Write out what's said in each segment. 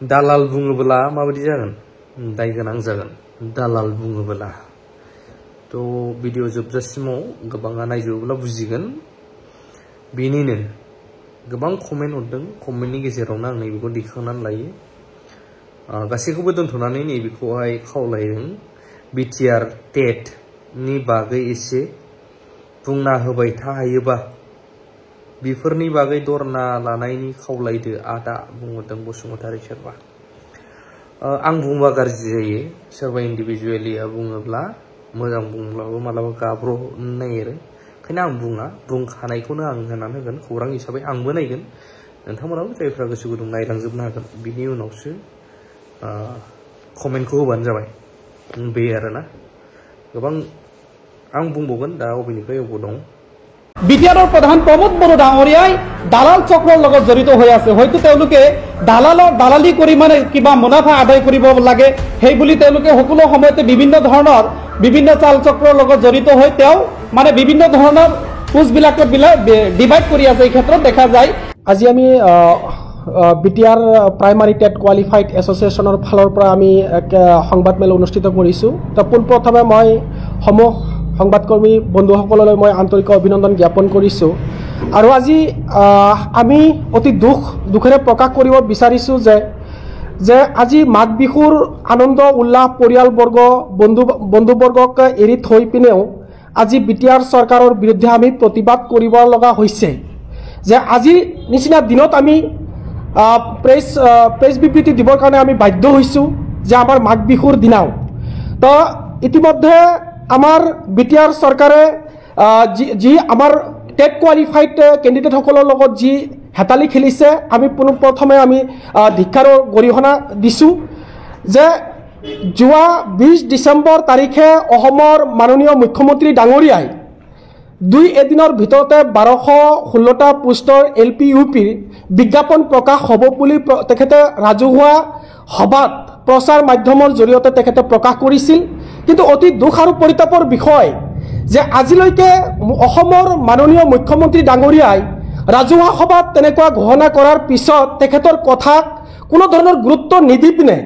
दालाल बुङोब्ला माबायदि जागोन दाय गोनां जागोन दालाल बुङोब्ला तो भिडिअ जोबजासिमाव गोबाङा नायजोबोब्ला बुजिगोन बेनिनो गोबां कमेन्ट हरदों कमेन्टनि गेजेरावनो आं नैबेखौ दिखांनानै लायो गासैखौबो दोनथ'नानै नैबेखौहाय खावलायदों बिटिआर टेट नि बागै एसे बुंना होबाय थायोबा बेफोरनि बागै दरना लानायनि खावलायदो आदा बुंहरदों बसुमतारी सोरबा आं बुंबा गाज्रि जायो सोरबा इन्डिभिजुवेलिया बुङोब्ला मोजां बुंब्लाबो मालाबा गाब्र'नो नागिरो ओंखायनो आं बुङा बुंखानायखौनो आं होनानै होगोन खौरां हिसाबै आंबो नायगोन नोंथांमोनाबो जायफ्रा गोसो गुदुं नायलांजोबनो हागोन बिनि उनावसो कमेन्टखौ होबानो जाबाय बे आरोना गोबां आं बुंबावगोन दा अबेनिफ्राय अबाव दं বিটিআৰৰ প্ৰধান প্ৰমোদ বড়ো ডাঙৰীয়াই দালাল চক্ৰৰ লগত জড়িত হৈ আছে হয়তো তেওঁলোকে দালালি কৰি মানে কিবা মুনাফা আদায় কৰিব লাগে সেই বুলি তেওঁলোকে সকলো সময়তে বিভিন্ন চাল চক্ৰৰ লগত জড়িত হৈ তেওঁ মানে বিভিন্ন ধৰণৰ পোষ্টবিলাকত ডিভাইড কৰি আছে এই ক্ষেত্ৰত দেখা যায় আজি আমি বিটিআৰ প্ৰাইমাৰী টেট কোৱালিফাইড এছ'চিয়েশ্যনৰ ফালৰ পৰা আমি এক সংবাদমেল অনুষ্ঠিত কৰিছোঁ তো পোনপ্ৰথমে মই সমূহ সংবাদকৰ্মী বন্ধুসকললৈ মই আন্তৰিক অভিনন্দন জ্ঞাপন কৰিছোঁ আৰু আজি আমি অতি দুখেৰে প্ৰকাশ কৰিব বিচাৰিছোঁ যে আজি মাঘ বিহুৰ আনন্দ উল্লাস পৰিয়ালবৰ্গ বন্ধুবৰ্গক এৰি থৈ পিনেও আজি বিটিআৰ চৰকাৰৰ বিৰুদ্ধে আমি প্ৰতিবাদ কৰিব লগা হৈছে যে আজিৰ নিচিনা দিনত আমি প্ৰেছ বিবৃতি দিবৰ কাৰণে আমি বাধ্য হৈছোঁ যে আমাৰ মাঘ বিহুৰ দিনাও তো ইতিমধ্যে আমাৰ বিটিআৰ চৰকাৰে যি আমাৰ টেট কোৱালিফাইড কেণ্ডিডেটসকলৰ লগত যি হেতালি খেলিছে আমি পোনপ্ৰথমে আমি ধিক্কাৰৰ গৰিহণা দিছোঁ যে যোৱা 20 ডিচেম্বৰ তাৰিখে অসমৰ মাননীয় মুখ্যমন্ত্ৰী ডাঙৰীয়াই 2 এদিনৰ ভিতৰতে 1216টা পোষ্টৰ LP UPৰ বিজ্ঞাপন প্ৰকাশ হ'ব বুলি তেখেতে ৰাজহুৱা সভাত প্ৰচাৰ মাধ্যমৰ জৰিয়তে তেখেতে প্ৰকাশ কৰিছিল কিন্তু অতি দুখ আৰু পৰিতাপৰ বিষয় যে আজিলৈকে অসমৰ মাননীয় মুখ্যমন্ত্ৰী ডাঙৰীয়াই ৰাজহুৱা সভাত তেনেকুৱা ঘোষণা কৰাৰ পিছত তেখেতৰ কথাক কোনো ধৰণৰ গুৰুত্ব নিদি পিনে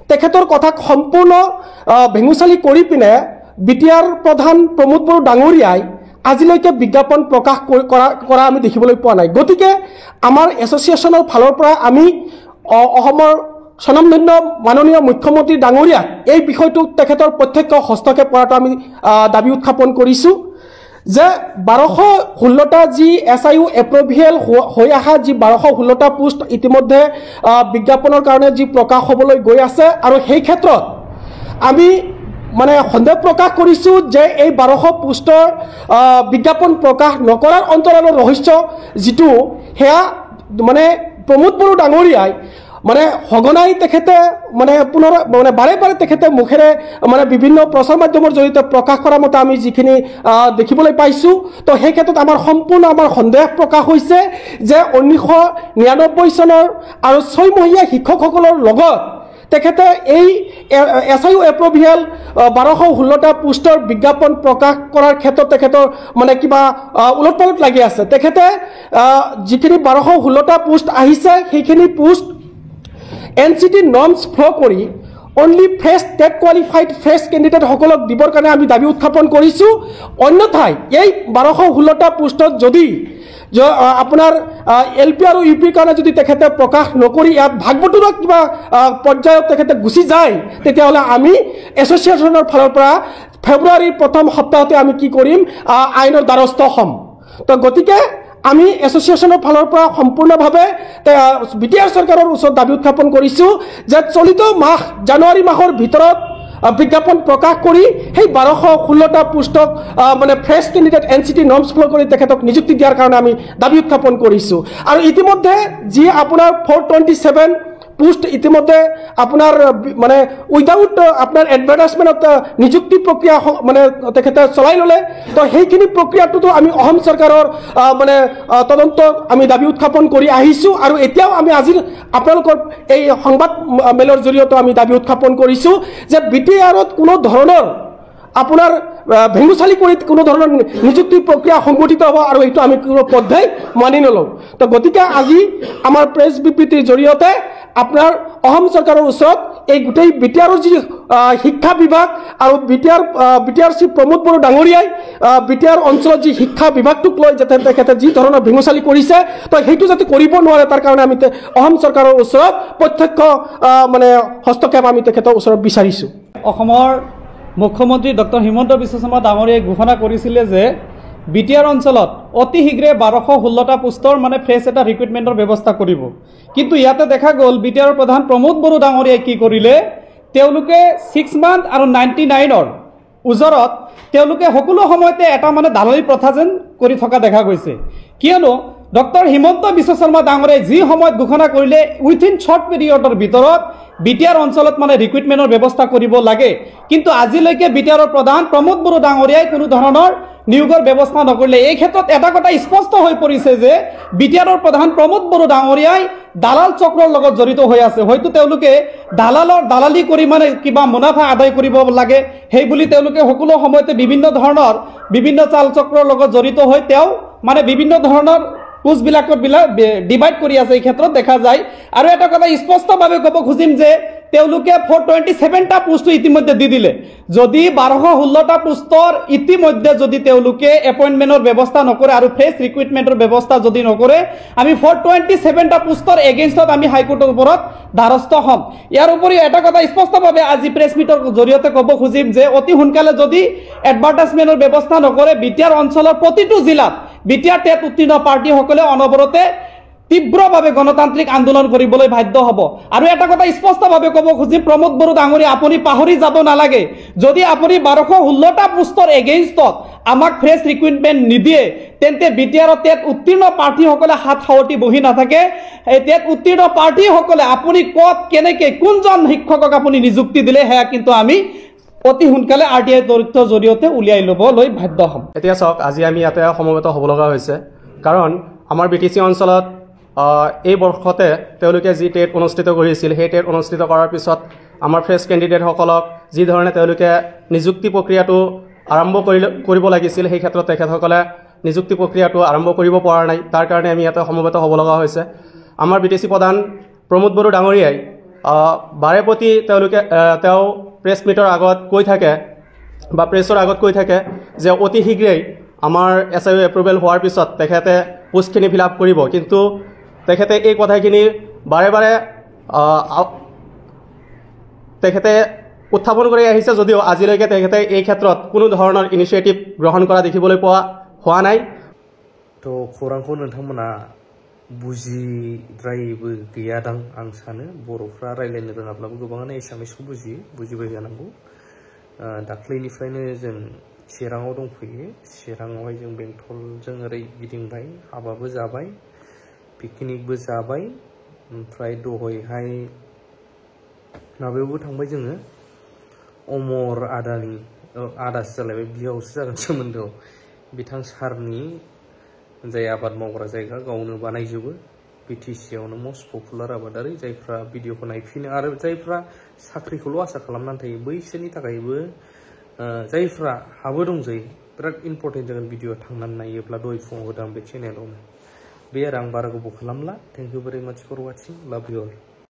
তেখেতৰ কথাক সম্পূৰ্ণ ভেঙুচালি কৰি পিনে বিটিআৰ প্ৰধান প্ৰমোদ বড়ো ডাঙৰীয়াই আজিলৈকে বিজ্ঞাপন প্ৰকাশ কৰা আমি দেখিবলৈ পোৱা নাই গতিকে আমাৰ এছ'চিয়েশ্যনৰ ফালৰ পৰা আমি অসমৰ স্বনামধন্য মাননীয় মুখ্যমন্ত্ৰী ডাঙৰীয়াক এই বিষয়টো তেখেতৰ প্ৰত্যক্ষ হস্তক্ষেপ কৰাটো আমি দাবী উত্থাপন কৰিছোঁ যে 1216টা যি SIU এপ্ৰুভেল হৈ অহা যি 1216টা পোষ্ট ইতিমধ্যে বিজ্ঞাপনৰ কাৰণে যি প্ৰকাশ হ'বলৈ গৈ আছে আৰু সেই ক্ষেত্ৰত আমি মানে সন্দেহ প্ৰকাশ কৰিছোঁ যে এই 1200 পোষ্টৰ বিজ্ঞাপন প্ৰকাশ নকৰাৰ অন্তৰালৰ ৰহস্য যিটো সেয়া মানে প্ৰমোদ বড়ো ডাঙৰীয়াই মানে সঘনাই তেখেতে মানে বাৰে বাৰে তেখেতে মুখেৰে মানে বিভিন্ন প্ৰচাৰ মাধ্যমৰ জৰিয়তে প্ৰকাশ কৰা মতে আমি যিখিনি দেখিবলৈ পাইছোঁ তো সেই ক্ষেত্ৰত আমাৰ সম্পূৰ্ণ আমাৰ সন্দেহ প্ৰকাশ হৈছে যে 1999 চনৰ আৰু 6 মহীয়া শিক্ষকসকলৰ লগত তেখেতে এই SIU এপ্ৰুভেল 1216টা পোষ্টৰ বিজ্ঞাপন প্ৰকাশ কৰাৰ ক্ষেত্ৰত তেখেতৰ মানে কিবা উলট-পালট লাগি আছে তেখেতে যিখিনি 1216টা পোষ্ট আহিছে সেইখিনি পোষ্ট NCT নৰ্মছ ফ্ল' কৰি only fresh TET qualified fresh কেণ্ডিডেটসকলক দিবৰ কাৰণে আমি দাবী উত্থাপন কৰিছোঁ অন্যথাই এই 1216টা পোষ্টত যদি আপোনাৰ LP আৰু UPৰ কাৰণে যদি তেখেতে প্ৰকাশ নকৰি ইয়াত ভাগ বতৰা কিবা পৰ্যায়ত তেখেতে গুচি যায় তেতিয়াহ'লে আমি এছ'চিয়েশ্যনৰ ফালৰ পৰা ফেব্ৰুৱাৰীৰ প্ৰথম সপ্তাহতে আমি কি কৰিম আইনৰ দ্বাৰস্থ হ'ম তো গতিকে আমি এছ'চিয়েশ্যনৰ ফালৰ পৰা সম্পূৰ্ণভাৱে বিটিআৰ চৰকাৰৰ ওচৰত দাবী উত্থাপন কৰিছোঁ যে চলিত মাহ জানুৱাৰী মাহৰ ভিতৰত বিজ্ঞাপন প্ৰকাশ কৰি সেই 1216টা পোষ্টক মানে fresh candidate NCT norms follow' কৰি তেখেতক নিযুক্তি দিয়াৰ কাৰণে আমি দাবী উত্থাপন কৰিছোঁ আৰু ইতিমধ্যে যি আপোনাৰ 427 পোষ্ট ইতিমধ্যে আপোনাৰ মানে উইদাউট আপোনাৰ এডভাৰটাইজমেণ্টত নিযুক্তি প্ৰক্ৰিয়া মানে তেখেতে চলাই ল'লে তো সেইখিনি প্ৰক্ৰিয়াটোতো আমি অসম চৰকাৰৰ মানে তদন্ত আমি দাবী উত্থাপন কৰি আহিছোঁ আৰু এতিয়াও আমি আজি আপোনালোকৰ এই সংবাদ মেলৰ জৰিয়তে আমি দাবী উত্থাপন কৰিছোঁ যে বিটিআৰত কোনো ধৰণৰ আপোনাৰ ভেঙুচালি কৰি কোনো ধৰণৰ নিযুক্তি প্ৰক্ৰিয়া সংগঠিত হ'ব আৰু এইটো আমি কোনো পৰ্যায় মানি নলওঁ তো গতিকে আজি আমাৰ প্ৰেছ বিবৃতিৰ জৰিয়তে আপোনাৰ অসম চৰকাৰৰ ওচৰত এই গোটেই বিটিআৰৰ যি শিক্ষা বিভাগ আৰু বিটিআৰ শ্ৰী প্ৰমোদ বড়ো ডাঙৰীয়াই বিটিআৰ অঞ্চলত যি শিক্ষা বিভাগটোক লৈ যাতে তেখেতে যি ধৰণৰ ভেঙুচালি কৰিছে তো সেইটো যাতে কৰিব নোৱাৰে তাৰ কাৰণে আমি অসম চৰকাৰৰ ওচৰত প্ৰত্যক্ষ মানে হস্তক্ষেপ আমি তেখেতৰ ওচৰত বিচাৰিছোঁ। অসমৰ মুখ্যমন্ত্ৰী ডক্টৰ হিমন্ত বিশ্ব শৰ্মা ডাঙৰীয়াই ঘোষণা কৰিছিলে যে বিটিআৰ অঞ্চলত অতি শীঘ্ৰে 1216টা পোষ্টৰ মানে ফ্ৰেছ এটা ৰিক্ৰুটমেণ্টৰ ব্যৱস্থা কৰিব। কিন্তু ইয়াতে দেখা গ'ল বিটিআৰৰ প্ৰধান প্ৰমোদ বড়ো ডাঙৰীয়াই কি কৰিলে, তেওঁলোকে 6 মান্থ আৰু 99ৰ ওজৰত তেওঁলোকে সকলো সময়তে এটা মানে দালালি প্ৰথা যেন কৰি থকা দেখা গৈছে। কিয়নো ডক্টৰ হিমন্ত বিশ্ব শৰ্মা ডাঙৰীয়াই যি সময়ত ঘোষণা কৰিলে উইথিন শ্বৰ্ট পিৰিয়ডৰ ভিতৰত বিটিআৰ অঞ্চলত মানে ৰিক্ৰুটমেণ্টৰ ব্যৱস্থা কৰিব লাগে, কিন্তু আজিলৈকে বিটিআৰৰ প্ৰধান প্ৰমোদ বড়ো ডাঙৰীয়াই কোনো ধৰণৰ নিয়োগৰ ব্যৱস্থা নকৰিলে। এই ক্ষেত্ৰত এটা কথা স্পষ্ট হৈ পৰিছে যে বিটিআৰৰ প্ৰধান প্ৰমোদ বড়ো ডাঙৰীয়াই দালাল চক্ৰৰ লগত জড়িত হৈ আছে। হয়তো তেওঁলোকে দালালি কৰি মানে কিবা মুনাফা আদায় কৰিব লাগে সেই বুলি তেওঁলোকে সকলো সময়তে বিভিন্ন চাল চক্ৰৰ লগত জড়িত হৈ তেওঁ মানে বিভিন্ন ধৰণৰ পোষ্টবিলাকত ডিভাইড কৰি আছে। এই ক্ষেত্ৰত দেখা যায় আৰু এটা কথা স্পষ্টভাৱে ক'ব খুজিম যে তেওঁলোকে 427টা পোষ্ট ইতিমধ্যে দি দিলে। যদি 1216টা পোষ্টৰ ইতিমধ্যে যদি তেওঁলোকে এপইণ্টমেণ্টৰ ব্যৱস্থা নকৰে আৰু ফ্ৰেছ ৰিক্ৰুটমেণ্টৰ ব্যৱস্থা যদি নকৰে, আমি 427টা পোষ্টৰ এগেইনষ্টত আমি হাইকোৰ্টৰ ওপৰত দ্বাৰস্থ হ'ম। ইয়াৰ উপৰিও এটা কথা স্পষ্টভাৱে আজি প্ৰেছ মিটৰ জৰিয়তে ক'ব খুজিম যে অতি সোনকালে যদি এডভাৰটাইজমেণ্টৰ ব্যৱস্থা নকৰে, বিটিআৰ অঞ্চলৰ প্ৰতিটো জিলাত বিটিআৰ টেট উত্তীৰ্ণ পাৰ্টীসকলে অনবৰতে তীব্ৰভাৱে গণতান্ত্ৰিক আন্দোলন কৰিবলৈ বাধ্য হ'ব। আৰু এটা কথা স্পষ্টভাৱে ক'ব খুজিম, প্ৰমোদ বড়ো ডাঙৰীয়া আপুনি পাহৰি যাব নালাগে, যদি আপুনি 1216টা পোষ্টৰ এগেইনষ্টত আমাক ফ্ৰেছ ৰিক্ৰুটমেণ্ট নিদিয়ে তেন্তে বিটিআৰৰ টেট উত্তীৰ্ণ প্ৰাৰ্থীসকলে হাত সাৱটি বহি নাথাকে। এই টেট উত্তীৰ্ণ প্ৰাৰ্থীসকলে আপুনি ক'ত কেনেকৈ কোনজন শিক্ষকক আপুনি নিযুক্তি দিলে সেয়া কিন্তু আমি অতি সোনকালে RTI তথ্যৰ জৰিয়তে উলিয়াই ল'বলৈ বাধ্য হ'ম। এতিয়া চাওক, আজি আমি ইয়াতে সমবেত হ'ব লগা হৈছে কাৰণ আমাৰ BTC অঞ্চলত এই বৰ্ষতে তেওঁলোকে যি টেট অনুষ্ঠিত কৰিছিল সেই টেট অনুষ্ঠিত কৰাৰ পিছত আমাৰ ফ্ৰেছ কেণ্ডিডেটসকলক যি ধৰণে তেওঁলোকে নিযুক্তি প্ৰক্ৰিয়াটো আৰম্ভ কৰিব লাগিছিল সেই ক্ষেত্ৰত তেখেতসকলে নিযুক্তি প্ৰক্ৰিয়াটো আৰম্ভ কৰিব পৰা নাই। তাৰ কাৰণে আমি ইয়াতে সমবেত হ'ব লগা হৈছে। আমাৰ BTC প্ৰধান প্ৰমোদ বড়ো ডাঙৰীয়াই বাৰে প্ৰতি তেওঁ প্ৰেছ মিটৰ আগত কৈ থাকে বা প্ৰেছৰ আগত কৈ থাকে যে অতি শীঘ্ৰেই আমাৰ SIO এপ্ৰুভেল হোৱাৰ পিছত তেখেতে পোষ্টখিনি ফিল আপ কৰিব, কিন্তু তেখেতে এই কথাখিনি বাৰে বাৰে তেখেতে উত্থাপন কৰি আহিছে যদিও আজিলৈকে তেখেতে এই ক্ষেত্ৰত কোনো ধৰণৰ ইনিচিয়েটিভ গ্ৰহণ কৰা দেখিবলৈ হোৱা নাই। তো खौरांखौ नोंथांमोना बुजिद्रायबो गैयादां आं सानो। बर'फ्रा रायलायनो रोङाब्लाबो गोबाङानो एसामिसखौ बुजिबाय जानांगौ। दाख्लैनिफ्रायनो जों चिराङाव दंफैयो। चिराङावहाय जों बेंटलजों ओरै गिदिंबाय, हाबाबो जाबाय, पिकनिकबो जाबाय, ओमफ्राय दहायहाय माबायावबो थांबाय जोङो, अमर आदासो जालायबाय, बिहावसो जागोन सोमोन्दोआव, बिथां सारनि जाय आबाद मावग्रा जायगा गावनो बानायजोबो। BTC आवनो मस्ट पपुलार आबादारि जायफ्रा भिडिअखौ नायफिनो आरो जायफ्रा साख्रिखौल' आसा खालामनानै थायो बैसोरनि थाखायबो जायफ्रा हाबो दंजायो बिराद इम्पर्टेन्ट जागोन भिडिअ थांनानै नायोब्ला। दहाय फुङाव होदों आं बे चेनेलावनो। बे आरो आं बारा गोबाव खालामला। थेंक इउ भेरि माच फर वाचिं, लाभ इउ अल।